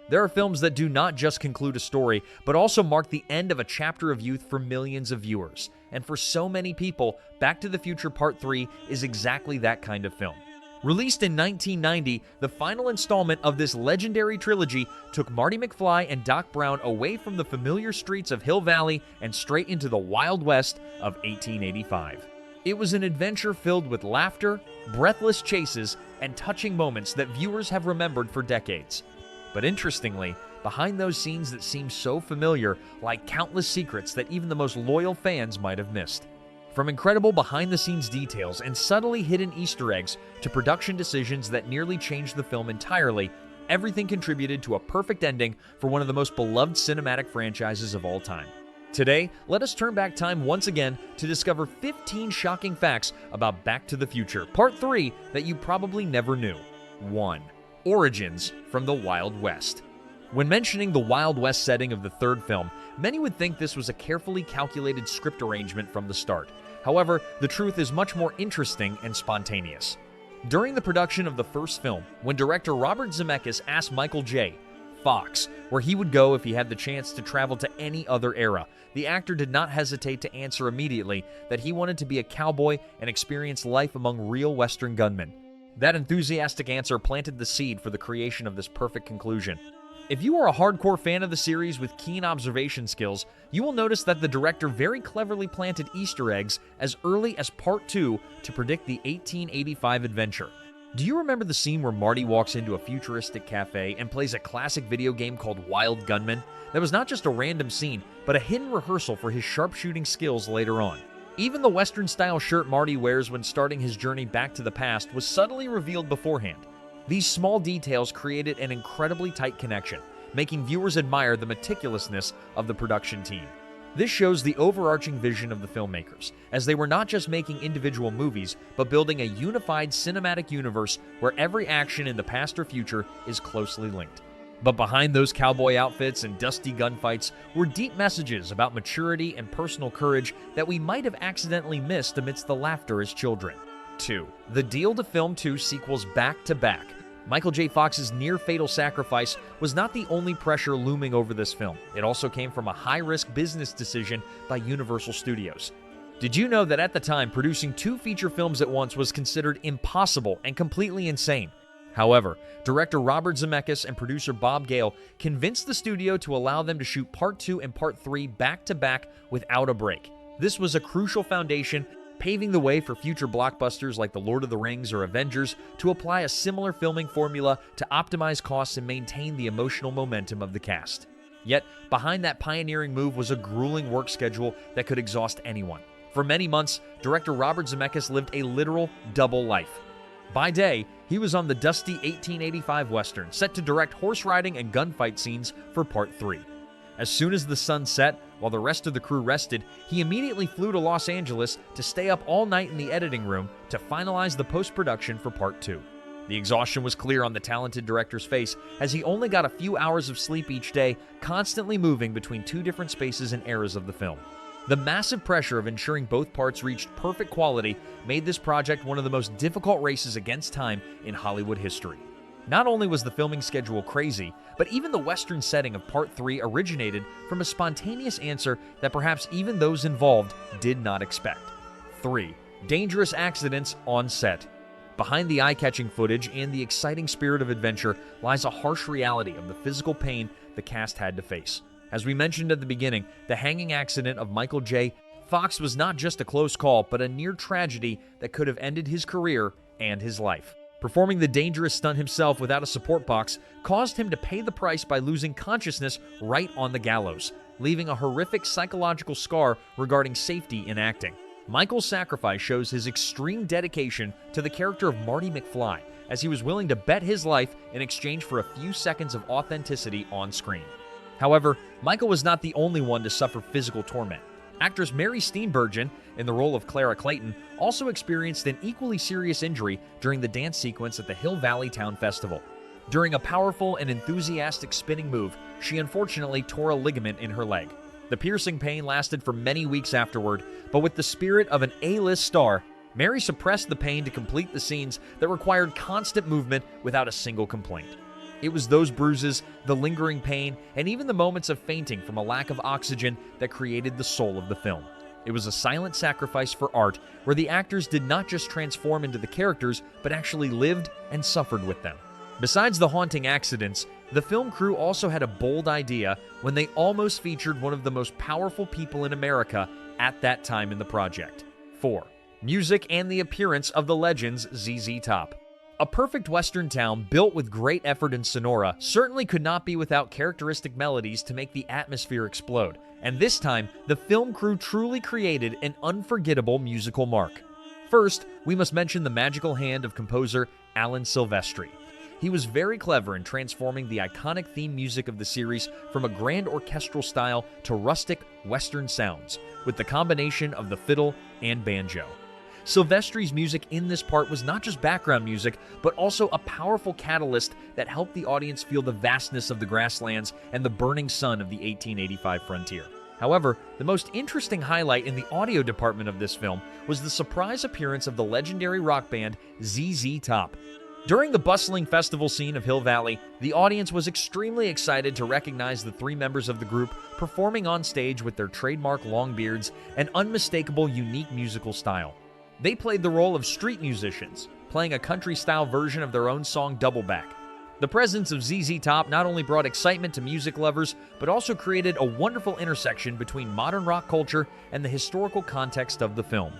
There are films that do not just conclude a story, but also mark the end of a chapter of youth for millions of viewers. And for so many people, Back to the Future Part 3 is exactly that kind of film. Released in 1990, the final installment of this legendary trilogy took Marty McFly and Doc Brown away from the familiar streets of Hill Valley and straight into the Wild West of 1885. It was an adventure filled with laughter, breathless chases, and touching moments that viewers have remembered for decades. But interestingly, behind those scenes that seem so familiar lie countless secrets that even the most loyal fans might have missed. From incredible behind-the-scenes details and subtly hidden Easter eggs to production decisions that nearly changed the film entirely, everything contributed to a perfect ending for one of the most beloved cinematic franchises of all time. Today, let us turn back time once again to discover 15 shocking facts about Back to the Future Part 3 that you probably never knew. 1. Origins from the Wild West. When mentioning the Wild West setting of the third film, many would think this was a carefully calculated script arrangement from the start. However, the truth is much more interesting and spontaneous. During the production of the first film, when director Robert Zemeckis asked Michael J. Fox where he would go if he had the chance to travel to any other era, the actor did not hesitate to answer immediately that he wanted to be a cowboy and experience life among real Western gunmen. That enthusiastic answer planted the seed for the creation of this perfect conclusion. If you are a hardcore fan of the series with keen observation skills, you will notice that the director very cleverly planted Easter eggs as early as Part 2 to predict the 1885 adventure. Do you remember the scene where Marty walks into a futuristic cafe and plays a classic video game called Wild Gunman? That was not just a random scene, but a hidden rehearsal for his sharpshooting skills later on. Even the Western-style shirt Marty wears when starting his journey back to the past was subtly revealed beforehand. These small details created an incredibly tight connection, making viewers admire the meticulousness of the production team. This shows the overarching vision of the filmmakers, as they were not just making individual movies, but building a unified cinematic universe where every action in the past or future is closely linked. But behind those cowboy outfits and dusty gunfights were deep messages about maturity and personal courage that we might have accidentally missed amidst the laughter as children. 2. The deal to film 2 sequels back-to-back. Michael J. Fox's near-fatal sacrifice was not the only pressure looming over this film. It also came from a high-risk business decision by Universal Studios. Did you know that at the time, producing 2 feature films at once was considered impossible and completely insane? However, director Robert Zemeckis and producer Bob Gale convinced the studio to allow them to shoot Part 2 and Part 3 back-to-back without a break. This was a crucial foundation, paving the way for future blockbusters like The Lord of the Rings or Avengers to apply a similar filming formula to optimize costs and maintain the emotional momentum of the cast. Yet, behind that pioneering move was a grueling work schedule that could exhaust anyone. For many months, director Robert Zemeckis lived a literal double life. By day, he was on the dusty 1885 Western, set to direct horse riding and gunfight scenes for Part 3. As soon as the sun set, while the rest of the crew rested, he immediately flew to Los Angeles to stay up all night in the editing room to finalize the post-production for Part 2. The exhaustion was clear on the talented director's face, as he only got a few hours of sleep each day, constantly moving between 2 different spaces and eras of the film. The massive pressure of ensuring both parts reached perfect quality made this project one of the most difficult races against time in Hollywood history. Not only was the filming schedule crazy, but even the Western setting of Part 3 originated from a spontaneous answer that perhaps even those involved did not expect. 3. Dangerous accidents on set. Behind the eye-catching footage and the exciting spirit of adventure lies a harsh reality of the physical pain the cast had to face. As we mentioned at the beginning, the hanging accident of Michael J. Fox was not just a close call, but a near tragedy that could have ended his career and his life. Performing the dangerous stunt himself without a support box caused him to pay the price by losing consciousness right on the gallows, leaving a horrific psychological scar regarding safety in acting. Michael's sacrifice shows his extreme dedication to the character of Marty McFly, as he was willing to bet his life in exchange for a few seconds of authenticity on screen. However, Michael was not the only one to suffer physical torment. Actress Mary Steenburgen, in the role of Clara Clayton, also experienced an equally serious injury during the dance sequence at the Hill Valley Town Festival. During a powerful and enthusiastic spinning move, she unfortunately tore a ligament in her leg. The piercing pain lasted for many weeks afterward, but with the spirit of an A-list star, Mary suppressed the pain to complete the scenes that required constant movement without a single complaint. It was those bruises, the lingering pain, and even the moments of fainting from a lack of oxygen that created the soul of the film. It was a silent sacrifice for art, where the actors did not just transform into the characters, but actually lived and suffered with them. Besides the haunting accidents, the film crew also had a bold idea when they almost featured one of the most powerful people in America at that time in the project. 4. Music and the appearance of the legends ZZ Top. A perfect Western town built with great effort in Sonora certainly could not be without characteristic melodies to make the atmosphere explode, and this time, the film crew truly created an unforgettable musical mark. First, we must mention the magical hand of composer Alan Silvestri. He was very clever in transforming the iconic theme music of the series from a grand orchestral style to rustic Western sounds, with the combination of the fiddle and banjo. Silvestri's music in this part was not just background music, but also a powerful catalyst that helped the audience feel the vastness of the grasslands and the burning sun of the 1885 frontier. However, the most interesting highlight in the audio department of this film was the surprise appearance of the legendary rock band ZZ Top. During the bustling festival scene of Hill Valley, the audience was extremely excited to recognize the 3 members of the group performing on stage with their trademark long beards and unmistakable unique musical style. They played the role of street musicians, playing a country-style version of their own song Doubleback. The presence of ZZ Top not only brought excitement to music lovers, but also created a wonderful intersection between modern rock culture and the historical context of the film.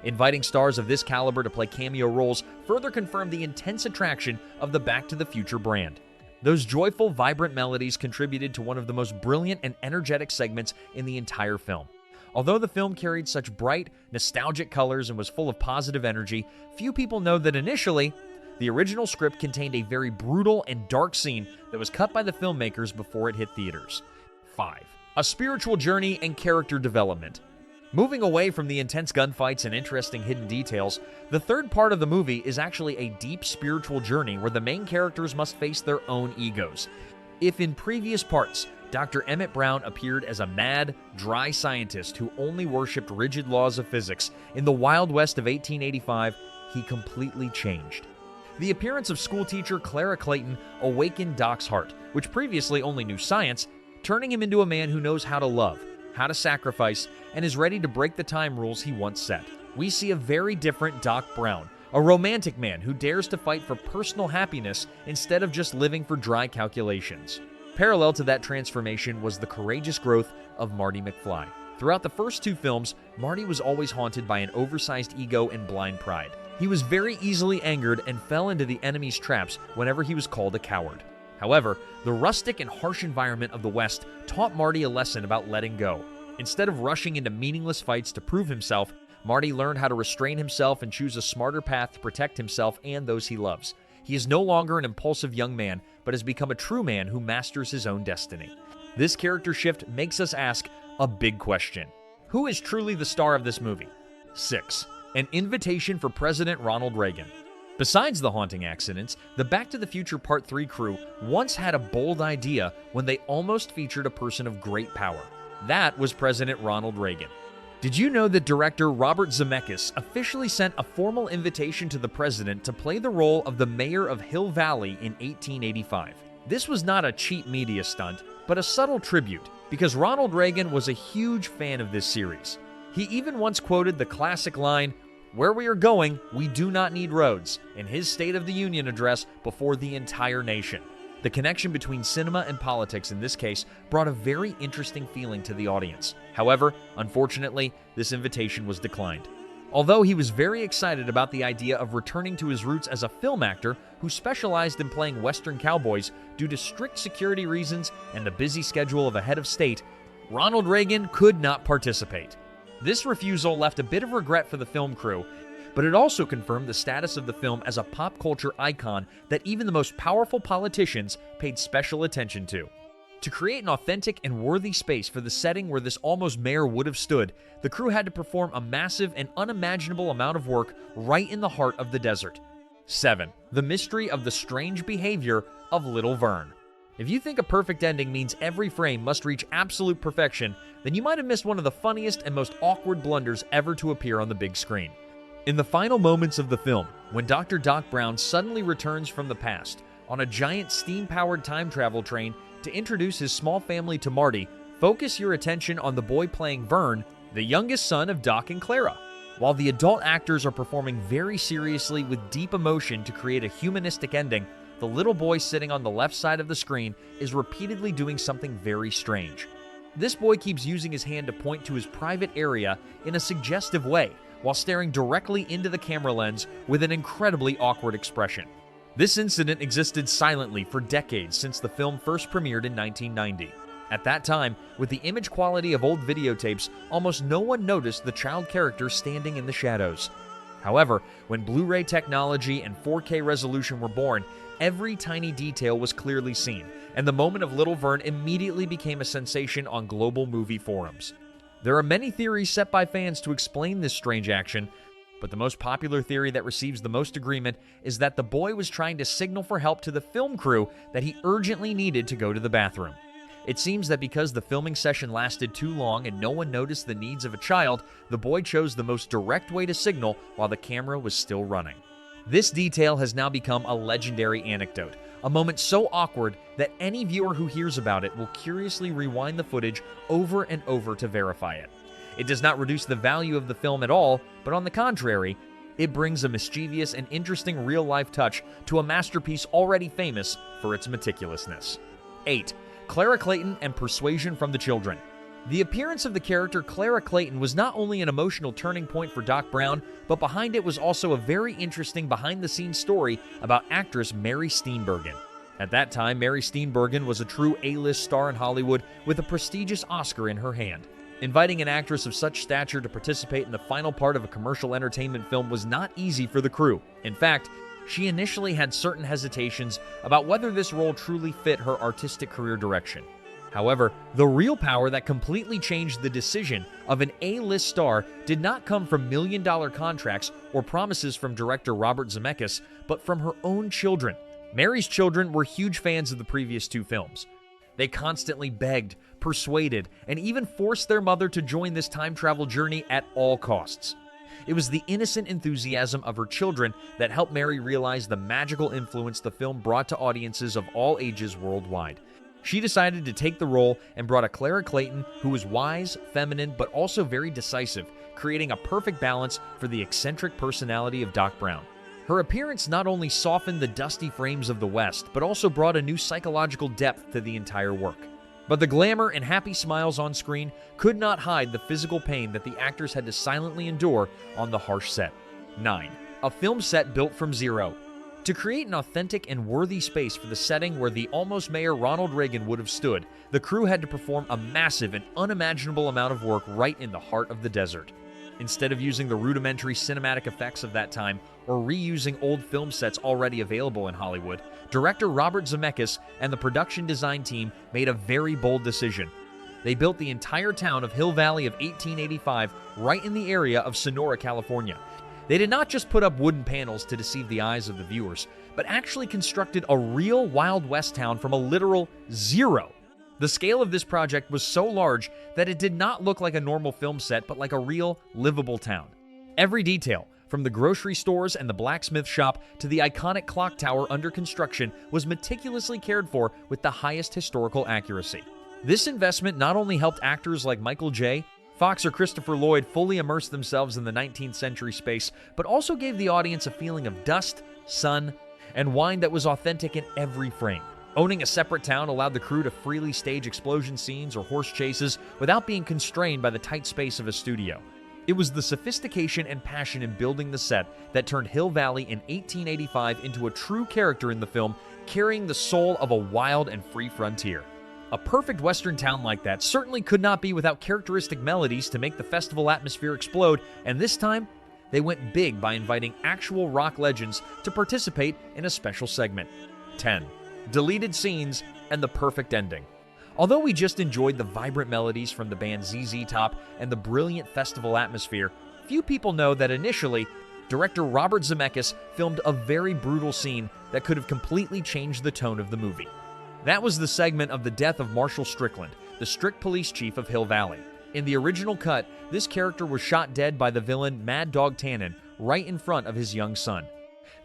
Inviting stars of this caliber to play cameo roles further confirmed the intense attraction of the Back to the Future brand. Those joyful, vibrant melodies contributed to one of the most brilliant and energetic segments in the entire film. Although the film carried such bright, nostalgic colors and was full of positive energy, few people know that initially, the original script contained a very brutal and dark scene that was cut by the filmmakers before it hit theaters. 5. A spiritual journey and character development. Moving away from the intense gunfights and interesting hidden details, the third part of the movie is actually a deep spiritual journey where the main characters must face their own egos. If in previous parts, Dr. Emmett Brown appeared as a mad, dry scientist who only worshipped rigid laws of physics, in the Wild West of 1885, he completely changed. The appearance of schoolteacher Clara Clayton awakened Doc's heart, which previously only knew science, turning him into a man who knows how to love, how to sacrifice, and is ready to break the time rules he once set. We see a very different Doc Brown, a romantic man who dares to fight for personal happiness instead of just living for dry calculations. Parallel to that transformation was the courageous growth of Marty McFly. Throughout the first 2 films, Marty was always haunted by an oversized ego and blind pride. He was very easily angered and fell into the enemy's traps whenever he was called a coward. However, the rustic and harsh environment of the West taught Marty a lesson about letting go. Instead of rushing into meaningless fights to prove himself, Marty learned how to restrain himself and choose a smarter path to protect himself and those he loves. He is no longer an impulsive young man, but has become a true man who masters his own destiny. This character shift makes us ask a big question. Who is truly the star of this movie? 6. An invitation for President Ronald Reagan. Besides the haunting accidents, the Back to the Future Part 3 crew once had a bold idea when they almost featured a person of great power. That was President Ronald Reagan. Did you know that director Robert Zemeckis officially sent a formal invitation to the president to play the role of the mayor of Hill Valley in 1885? This was not a cheap media stunt, but a subtle tribute, because Ronald Reagan was a huge fan of this series. He even once quoted the classic line, "Where we are going, we do not need roads," in his State of the Union address before the entire nation. The connection between cinema and politics in this case brought a very interesting feeling to the audience. However, unfortunately, this invitation was declined. Although he was very excited about the idea of returning to his roots as a film actor who specialized in playing Western cowboys, due to strict security reasons and the busy schedule of a head of state, Ronald Reagan could not participate. This refusal left a bit of regret for the film crew, but it also confirmed the status of the film as a pop culture icon that even the most powerful politicians paid special attention to. To create an authentic and worthy space for the setting where this almost mayor would have stood, the crew had to perform a massive and unimaginable amount of work right in the heart of the desert. 7. The mystery of the strange behavior of Little Vern. If you think a perfect ending means every frame must reach absolute perfection, then you might have missed one of the funniest and most awkward blunders ever to appear on the big screen. In the final moments of the film, when Dr. Doc Brown suddenly returns from the past, on a giant steam-powered time travel train to introduce his small family to Marty, focus your attention on the boy playing Vern, the youngest son of Doc and Clara. While the adult actors are performing very seriously with deep emotion to create a humanistic ending, the little boy sitting on the left side of the screen is repeatedly doing something very strange. This boy keeps using his hand to point to his private area in a suggestive way, while staring directly into the camera lens with an incredibly awkward expression. This incident existed silently for decades since the film first premiered in 1990. At that time, with the image quality of old videotapes, almost no one noticed the child character standing in the shadows. However, when Blu-ray technology and 4K resolution were born, every tiny detail was clearly seen, and the moment of little Vern immediately became a sensation on global movie forums. There are many theories set by fans to explain this strange action, but the most popular theory that receives the most agreement is that the boy was trying to signal for help to the film crew that he urgently needed to go to the bathroom. It seems that because the filming session lasted too long and no one noticed the needs of a child, the boy chose the most direct way to signal while the camera was still running. This detail has now become a legendary anecdote, a moment so awkward that any viewer who hears about it will curiously rewind the footage over and over to verify it. It does not reduce the value of the film at all, but on the contrary, it brings a mischievous and interesting real-life touch to a masterpiece already famous for its meticulousness. 8. Clara Clayton and persuasion from the children. The appearance of the character Clara Clayton was not only an emotional turning point for Doc Brown, but behind it was also a very interesting behind-the-scenes story about actress Mary Steenburgen. At that time, Mary Steenburgen was a true A-list star in Hollywood with a prestigious Oscar in her hand. Inviting an actress of such stature to participate in the final part of a commercial entertainment film was not easy for the crew. In fact, she initially had certain hesitations about whether this role truly fit her artistic career direction. However, the real power that completely changed the decision of an A-list star did not come from million-dollar contracts or promises from director Robert Zemeckis, but from her own children. Mary's children were huge fans of the previous two films. They constantly begged, persuaded, and even forced their mother to join this time travel journey at all costs. It was the innocent enthusiasm of her children that helped Mary realize the magical influence the film brought to audiences of all ages worldwide. She decided to take the role and brought a Clara Clayton who was wise, feminine, but also very decisive, creating a perfect balance for the eccentric personality of Doc Brown. Her appearance not only softened the dusty frames of the West, but also brought a new psychological depth to the entire work. But the glamour and happy smiles on screen could not hide the physical pain that the actors had to silently endure on the harsh set. 9. A film set built from zero. To create an authentic and worthy space for the setting where the almost mayor Ronald Reagan would have stood, the crew had to perform a massive and unimaginable amount of work right in the heart of the desert. Instead of using the rudimentary cinematic effects of that time or reusing old film sets already available in Hollywood, director Robert Zemeckis and the production design team made a very bold decision. They built the entire town of Hill Valley of 1885 right in the area of Sonora, California. They did not just put up wooden panels to deceive the eyes of the viewers, but actually constructed a real Wild West town from a literal zero. The scale of this project was so large that it did not look like a normal film set, but like a real, livable town. Every detail, from the grocery stores and the blacksmith shop to the iconic clock tower under construction, was meticulously cared for with the highest historical accuracy. This investment not only helped actors like Michael J. Fox or Christopher Lloyd fully immerse themselves in the 19th century space, but also gave the audience a feeling of dust, sun, and wine that was authentic in every frame. Owning a separate town allowed the crew to freely stage explosion scenes or horse chases without being constrained by the tight space of a studio. It was the sophistication and passion in building the set that turned Hill Valley in 1885 into a true character in the film, carrying the soul of a wild and free frontier. A perfect Western town like that certainly could not be without characteristic melodies to make the festival atmosphere explode, and this time, they went big by inviting actual rock legends to participate in a special segment. 10. Deleted scenes and the perfect ending. Although we just enjoyed the vibrant melodies from the band ZZ Top and the brilliant festival atmosphere, few people know that initially, director Robert Zemeckis filmed a very brutal scene that could have completely changed the tone of the movie. That was the segment of the death of Marshall Strickland, the strict police chief of Hill Valley. In the original cut, this character was shot dead by the villain Mad Dog Tannen right in front of his young son.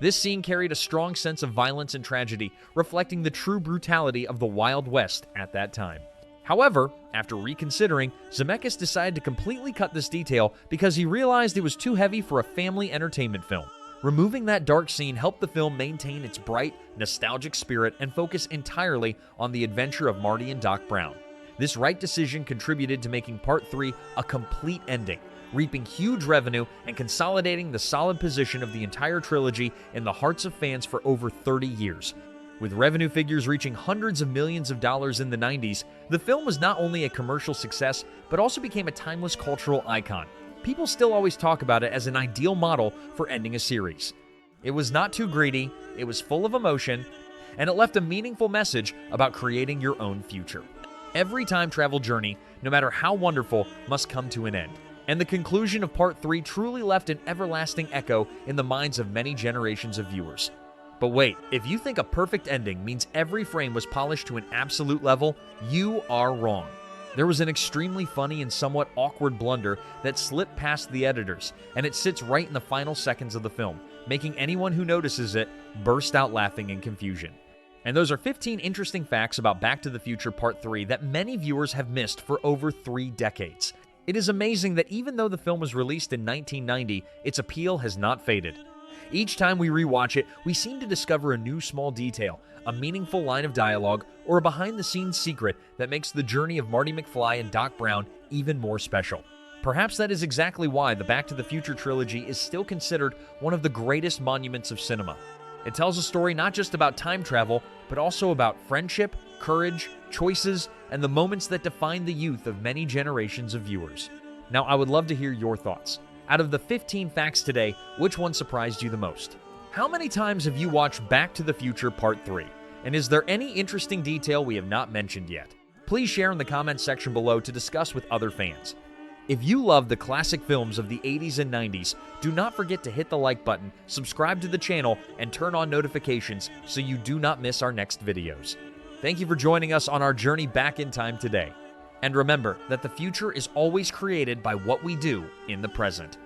This scene carried a strong sense of violence and tragedy, reflecting the true brutality of the Wild West at that time. However, after reconsidering, Zemeckis decided to completely cut this detail because he realized it was too heavy for a family entertainment film. Removing that dark scene helped the film maintain its bright, nostalgic spirit and focus entirely on the adventure of Marty and Doc Brown. This right decision contributed to making Part 3 a complete ending, reaping huge revenue and consolidating the solid position of the entire trilogy in the hearts of fans for over 30 years. With revenue figures reaching hundreds of millions of dollars in the 90s, the film was not only a commercial success, but also became a timeless cultural icon. People still always talk about it as an ideal model for ending a series. It was not too greedy, it was full of emotion, and it left a meaningful message about creating your own future. Every time travel journey, no matter how wonderful, must come to an end. And the conclusion of Part 3 truly left an everlasting echo in the minds of many generations of viewers. But wait, if you think a perfect ending means every frame was polished to an absolute level, you are wrong. There was an extremely funny and somewhat awkward blunder that slipped past the editors, and it sits right in the final seconds of the film, making anyone who notices it burst out laughing in confusion. And those are 15 interesting facts about Back to the Future Part 3 that many viewers have missed for over 3 decades. It is amazing that even though the film was released in 1990, its appeal has not faded. Each time we rewatch it, we seem to discover a new small detail, a meaningful line of dialogue, or a behind-the-scenes secret that makes the journey of Marty McFly and Doc Brown even more special. Perhaps that is exactly why the Back to the Future trilogy is still considered one of the greatest monuments of cinema. It tells a story not just about time travel, but also about friendship, courage, choices, and the moments that define the youth of many generations of viewers. Now, I would love to hear your thoughts. Out of the 15 facts today, which one surprised you the most? How many times have you watched Back to the Future Part 3? And is there any interesting detail we have not mentioned yet? Please share in the comments section below to discuss with other fans. If you love the classic films of the 80s and 90s, do not forget to hit the like button, subscribe to the channel, and turn on notifications so you do not miss our next videos. Thank you for joining us on our journey back in time today. And remember that the future is always created by what we do in the present.